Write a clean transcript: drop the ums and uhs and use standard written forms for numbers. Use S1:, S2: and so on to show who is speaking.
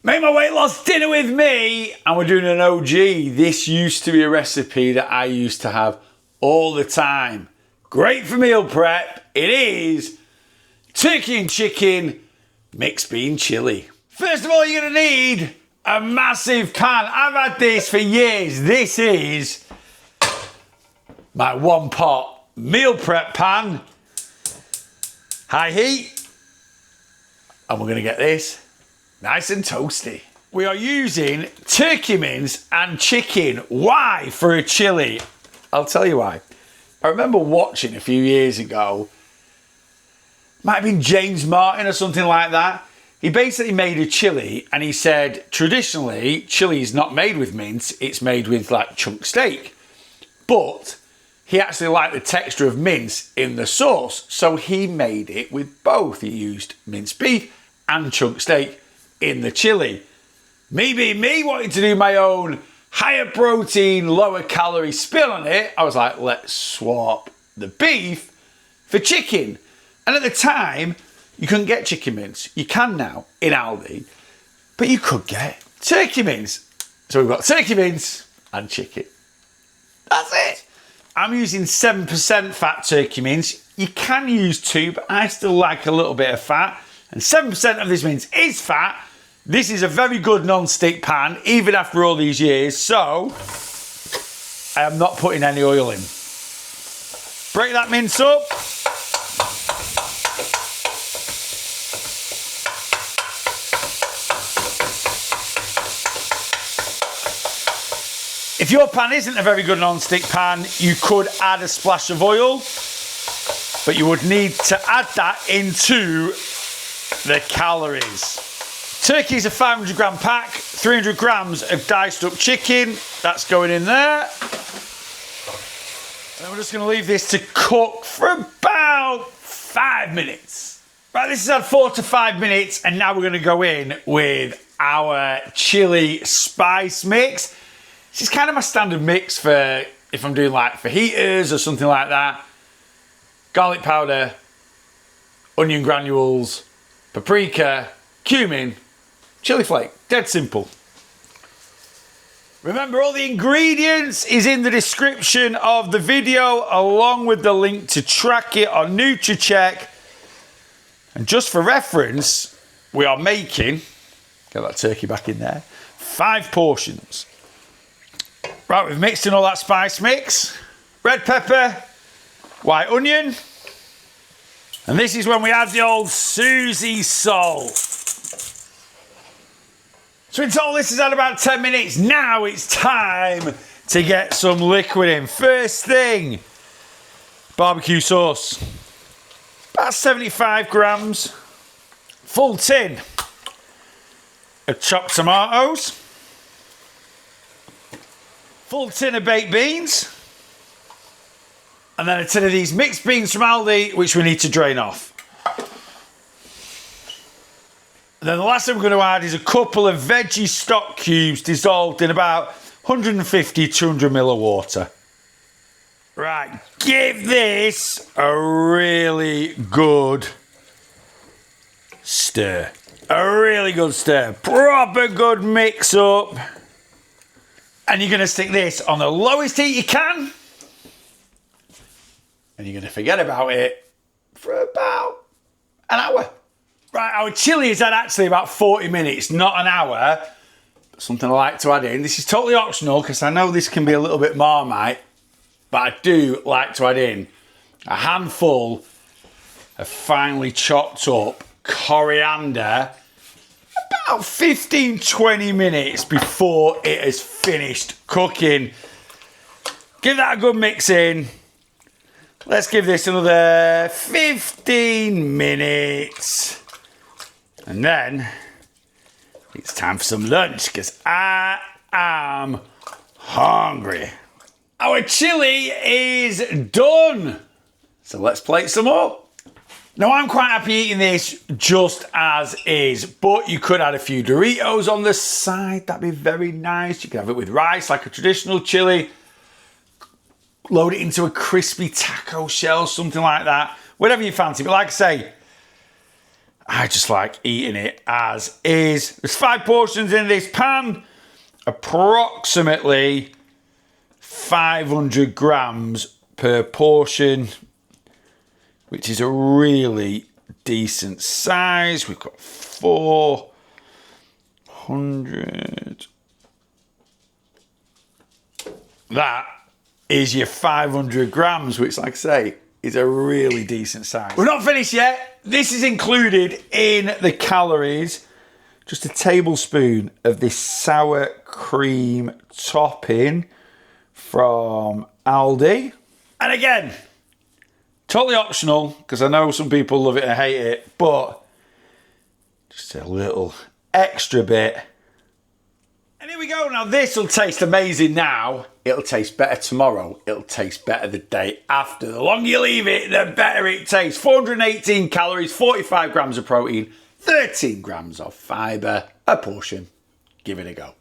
S1: Make my weight loss dinner with me, and we're doing an OG. This used to be a recipe that I used to have all the time. Great for meal prep. It is turkey and chicken mixed bean chili. First of all, you're gonna need a massive pan. I've had this for years. This is my one pot meal prep pan. High heat. And we're gonna get this nice and toasty. We are using turkey mince and chicken. Why for a chili? I'll tell you why. I remember watching a few years ago, might have been James Martin or something like that. He basically made a chili and he said, traditionally, chili is not made with mince, it's made with like chunk steak. But he actually liked the texture of mince in the sauce, so he made it with both. He used minced beef and chunk steak in the chili. Me being me, wanting to do my own higher protein, lower calorie spin on it, I was like, let's swap the beef for chicken. And at the time, you couldn't get chicken mince. You can now in Aldi, but you could get turkey mince. So we've got turkey mince and chicken. That's it. I'm using 7% fat turkey mince. You can use 2, but I still like a little bit of fat. And 7% of this mince is fat. This is a very good non-stick pan, even after all these years, so I am not putting any oil in. Break that mince up. If your pan isn't a very good non-stick pan, you could add a splash of oil, but you would need to add that into the calories. Turkey is a 500 gram pack, 300 grams of diced up chicken. That's going in there. And we're just gonna leave this to cook for about 5 minutes. Right, this has had 4 to 5 minutes, and now we're gonna go in with our chili spice mix. This is kind of my standard mix for if I'm doing like fajitas or something like that. Garlic powder, onion granules, paprika, cumin, chili flake. Dead simple. Remember, all the ingredients is in the description of the video, along with the link to track it on Nutracheck. And just for reference, we are making, get that turkey back in there, 5 portions. Right, we've mixed in all that spice mix. Red pepper, white onion. And this is when we add the old Susie salt. So in total, this has had about 10 minutes. Now it's time to get some liquid in. First thing, barbecue sauce. About 75 grams. Full tin of chopped tomatoes. Full tin of baked beans. And then a tin of these mixed beans from Aldi, which we need to drain off. And then the last thing we're going to add is a couple of veggie stock cubes dissolved in about 150, 200 ml of water. Right, give this a really good stir. A really good stir. Proper good mix up. And you're going to stick this on the lowest heat you can. And you're going to forget about it for about an hour. Right, our chili is at actually about 40 minutes, not an hour. Something I like to add in. This is totally optional because I know this can be a little bit Marmite, but I do like to add in a handful of finely chopped up coriander about 15-20 minutes before it has finished cooking. Give that a good mix in. Let's give this another 15 minutes. And then it's time for some lunch because I am hungry. Our chili is done. So let's plate some up. Now I'm quite happy eating this just as is, but you could add a few Doritos on the side. That'd be very nice. You could have it with rice like a traditional chili. Load it into a crispy taco shell, something like that. Whatever you fancy. But like I say, I just like eating it as is. There's 5 portions in this pan, approximately 500 grams per portion, which is a really decent size. We've got 400. That is your 500 grams, which, like I say, is a really decent size. We're not finished yet. This is included in the calories. Just a tablespoon of this sour cream topping from Aldi. And again, totally optional, because I know some people love it and hate it, but just a little extra bit. And here we go. Now this will taste amazing now. It'll taste better tomorrow. It'll taste better the day after. The longer you leave it, the better it tastes. 418 calories, 45 grams of protein, 13 grams of fibre a portion. Give it a go.